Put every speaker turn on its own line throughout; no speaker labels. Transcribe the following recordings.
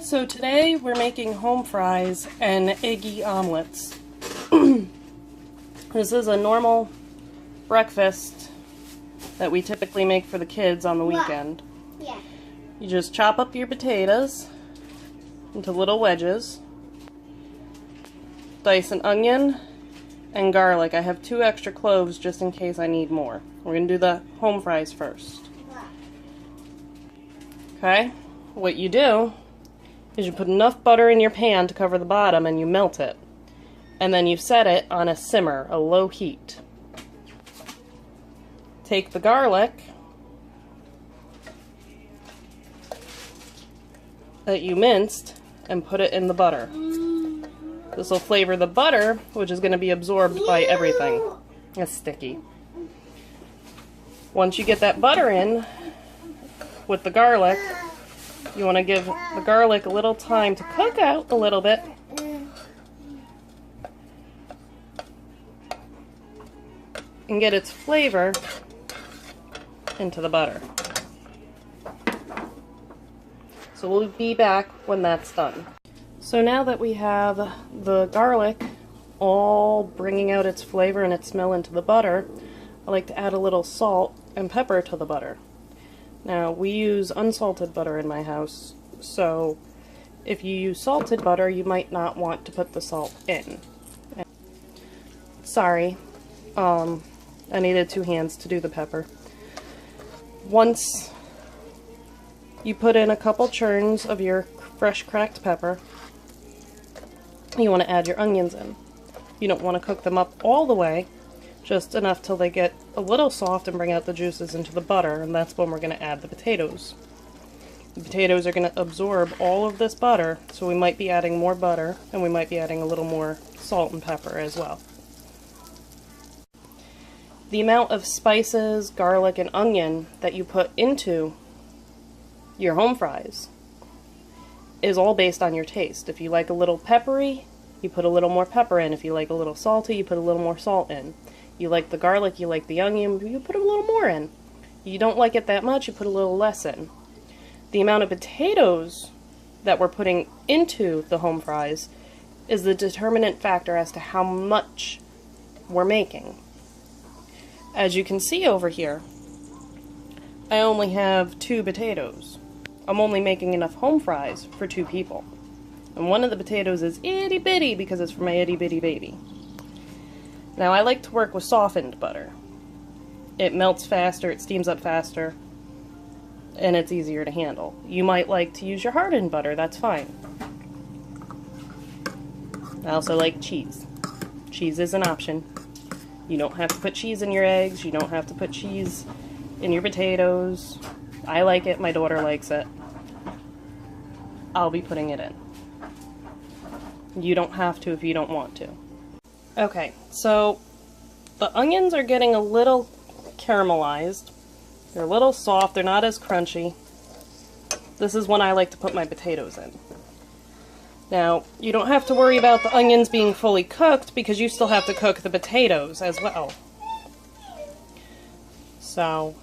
So today we're making home fries and eggy omelets. This is a normal breakfast that we typically make for the kids on the weekend.
Yeah.
You just chop up your potatoes into little wedges. Dice an onion and garlic. I have 2 extra cloves just in case I need more. We're going to do the home fries first. Okay? What you do is you put enough butter in your pan to cover the bottom and you melt it. And then you set it on a simmer, a low heat. Take the garlic that you minced and put it in the butter. This will flavor the butter, which is going to be absorbed by everything. It's sticky. Once you get that butter in with the garlic, you want to give the garlic a little time to cook out a little bit. And get its flavor into the butter. So we'll be back when that's done. So now that we have the garlic all bringing out its flavor and its smell into the butter, I like to add a little salt and pepper to the butter. Now, we use unsalted butter in my house, so if you use salted butter, you might not want to put the salt in. Sorry, I needed 2 hands to do the pepper. Once you put in a couple churns of your fresh cracked pepper, you want to add your onions in. You don't want to cook them up all the way, just enough till they get a little soft and bring out the juices into the butter, and that's when we're going to add the potatoes. The potatoes are going to absorb all of this butter, so we might be adding more butter, and we might be adding a little more salt and pepper as well. The amount of spices, garlic, and onion that you put into your home fries is all based on your taste. If you like a little peppery, you put a little more pepper in. If you like a little salty, you put a little more salt in. You like the garlic, you like the onion, you put a little more in. You don't like it that much, you put a little less in. The amount of potatoes that we're putting into the home fries is the determinant factor as to how much we're making. As you can see over here, I only have 2 potatoes. I'm only making enough home fries for 2 people. And one of the potatoes is itty bitty because it's for my itty bitty baby. Now, I like to work with softened butter. It melts faster, it steams up faster, and it's easier to handle. You might like to use your hardened butter, that's fine. I also like cheese. Cheese is an option. You don't have to put cheese in your eggs, you don't have to put cheese in your potatoes. I like it, my daughter likes it. I'll be putting it in. You don't have to if you don't want to. Okay, so the onions are getting a little caramelized. They're a little soft, they're not as crunchy. This is when I like to put my potatoes in. Now, you don't have to worry about the onions being fully cooked because you still have to cook the potatoes as well. So,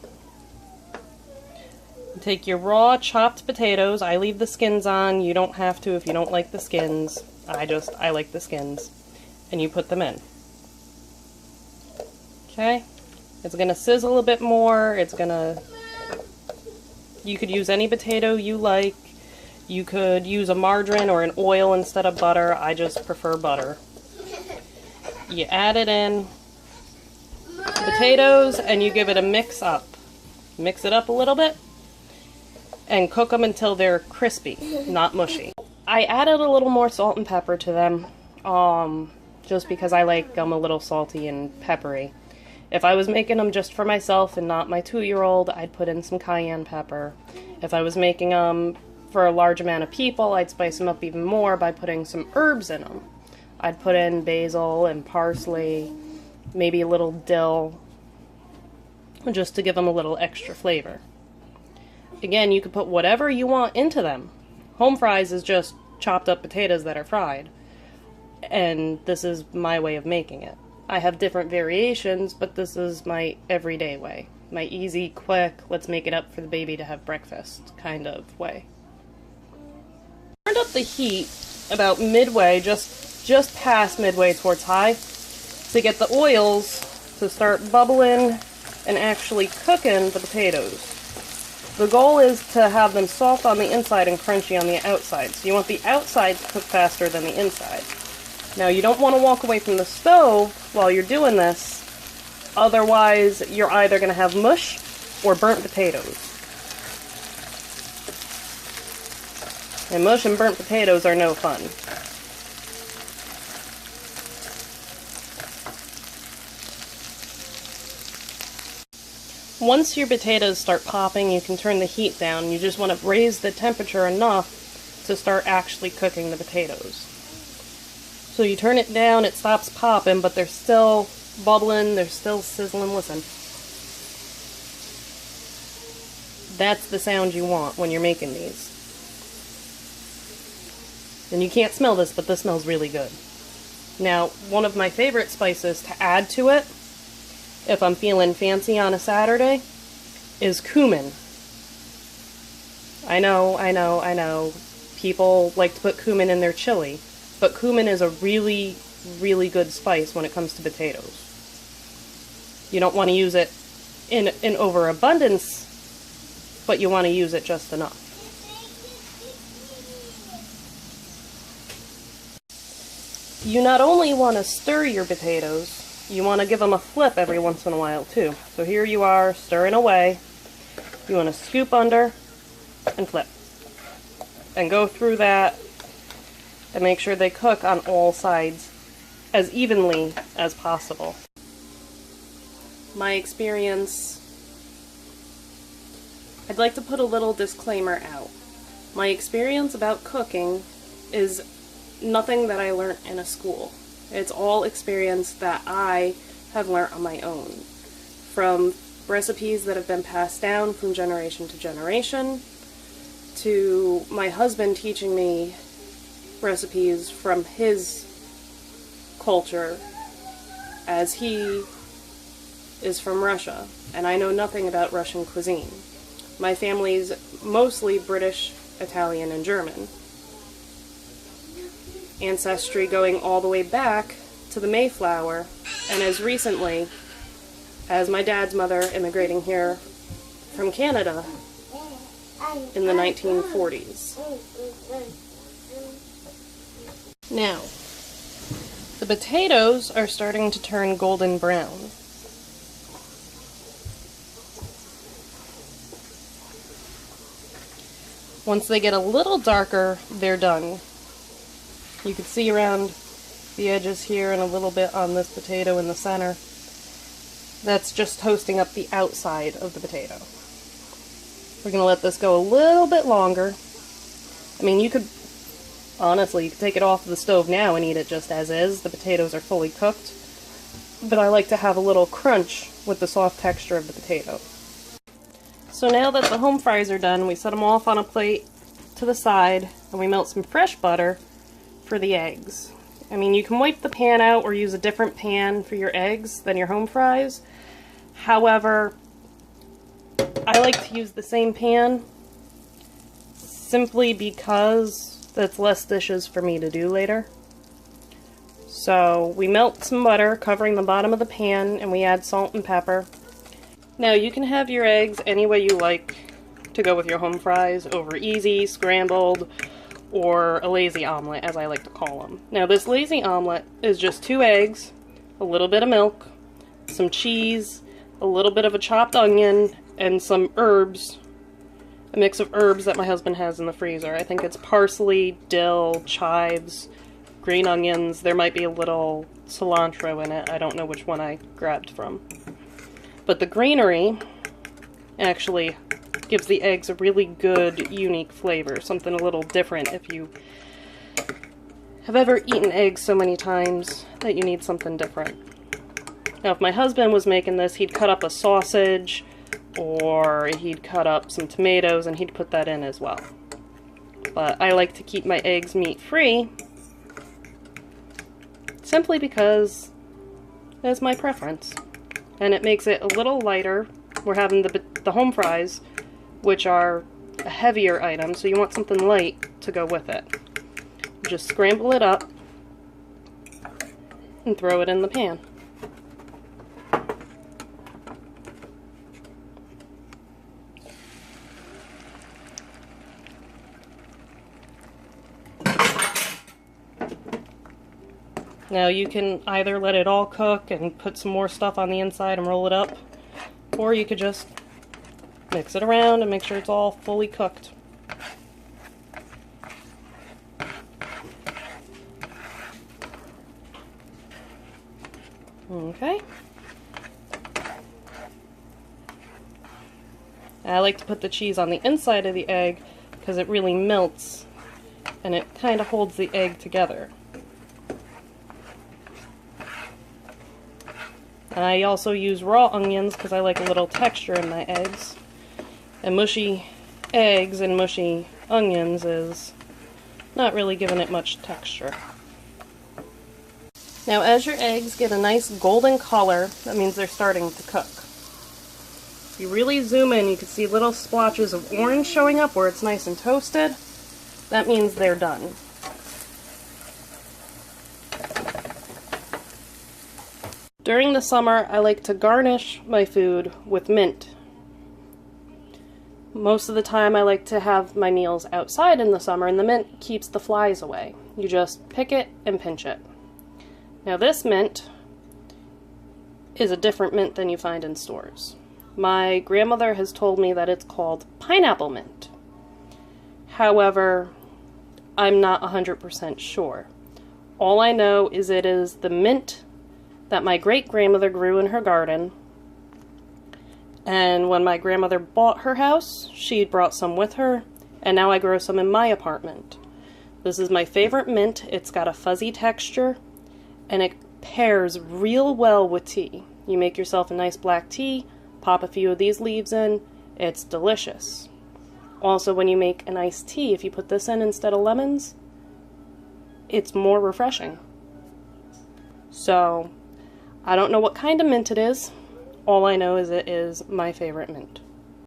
take your raw chopped potatoes. I leave the skins on. You don't have to if you don't like the skins. I like the skins. And you put them in. Okay? It's going to sizzle a bit more. You could use any potato you like. You could use a margarine or an oil instead of butter. I just prefer butter. You add it in, the potatoes, and you give it a mix up. Mix it up a little bit, and cook them until they're crispy, not mushy. I added a little more salt and pepper to them, just because I like them a little salty and peppery. If I was making them just for myself and not my 2-year-old, I'd put in some cayenne pepper. If I was making them for a large amount of people, I'd spice them up even more by putting some herbs in them. I'd put in basil and parsley, maybe a little dill, just to give them a little extra flavor. Again, you could put whatever you want into them. Home fries is just chopped up potatoes that are fried. And this is my way of making it. I have different variations, but this is my everyday way. My easy, quick, let's make it up for the baby to have breakfast kind of way. turned up the heat about midway, just past midway towards high, to get the oils to start bubbling and actually cooking the potatoes. The goal is to have them soft on the inside and crunchy on the outside. So you want the outside to cook faster than the inside. Now you don't want to walk away from the stove while you're doing this, otherwise you're either going to have mush or burnt potatoes. And mush and burnt potatoes are no fun. Once your potatoes start popping, you can turn the heat down. You just want to raise the temperature enough to start actually cooking the potatoes. So you turn it down, it stops popping, but they're still bubbling, they're still sizzling. Listen. That's the sound you want when you're making these. And you can't smell this, but this smells really good. Now, one of my favorite spices to add to it, if I'm feeling fancy on a Saturday, is cumin. I know, people like to put cumin in their chili, but cumin is a really, really good spice when it comes to potatoes. You don't want to use it in overabundance, but you want to use it just enough. You not only want to stir your potatoes, you want to give them a flip every once in a while too. So here you are, stirring away. You want to scoop under and flip. And go through that and make sure they cook on all sides as evenly as possible. My experience, I'd like to put a little disclaimer out. My experience about cooking is nothing that I learned in a school. It's all experience that I have learned on my own, from recipes that have been passed down from generation to generation, to my husband teaching me recipes from his culture, as he is from Russia, and I know nothing about Russian cuisine. My family's mostly British, Italian, and German. Ancestry going all the way back to the Mayflower, and as recently as my dad's mother immigrating here from Canada in the 1940s. Now, the potatoes are starting to turn golden brown. Once they get a little darker, they're done. You can see around the edges here and a little bit on this potato in the center. That's just toasting up the outside of the potato. We're going to let this go a little bit longer. I mean, you could, honestly, you could take it off the stove now and eat it just as is. The potatoes are fully cooked. But I like to have a little crunch with the soft texture of the potato. So now that the home fries are done, we set them off on a plate to the side, and we melt some fresh butter for the eggs. I mean, you can wipe the pan out or use a different pan for your eggs than your home fries. However, I like to use the same pan simply because that's less dishes for me to do later. So we melt some butter covering the bottom of the pan, and we add salt and pepper. Now you can have your eggs any way you like to go with your home fries, over easy, scrambled, or a lazy omelet, as I like to call them. Now this lazy omelet is just 2 eggs, a little bit of milk, some cheese, a little bit of a chopped onion, and some herbs, a mix of herbs that my husband has in the freezer. I think it's parsley, dill, chives, green onions. There might be a little cilantro in it. I don't know which one I grabbed from. But the greenery actually gives the eggs a really good, unique flavor, something a little different if you have ever eaten eggs so many times that you need something different. Now, if my husband was making this, he'd cut up a sausage, or he'd cut up some tomatoes, and he'd put that in as well. But I like to keep my eggs meat-free, simply because that's my preference. And it makes it a little lighter. We're having the home fries, which are a heavier item, so you want something light to go with it. Just scramble it up and throw it in the pan. Now you can either let it all cook and put some more stuff on the inside and roll it up, or you could just mix it around and make sure it's all fully cooked. Okay. I like to put the cheese on the inside of the egg because it really melts and it kind of holds the egg together. I also use raw onions because I like a little texture in my eggs. And mushy eggs and mushy onions is not really giving it much texture. Now as your eggs get a nice golden color, that means they're starting to cook. If you really zoom in, you can see little splotches of orange showing up where it's nice and toasted. That means they're done. During the summer, I like to garnish my food with mint. Most of the time I like to have my meals outside in the summer, and the mint keeps the flies away. You just pick it and pinch it. Now this mint is a different mint than you find in stores. My grandmother has told me that it's called pineapple mint. However, I'm not 100% sure. All I know is it is the mint that my great-grandmother grew in her garden, and when my grandmother bought her house, she brought some with her, and now I grow some in my apartment. This is my favorite mint. It's got a fuzzy texture, and it pairs real well with tea. You make yourself a nice black tea, pop a few of these leaves in, it's delicious. Also, when you make an iced tea, if you put this in instead of lemons, it's more refreshing. So, I don't know what kind of mint it is. All I know is it is my favorite mint.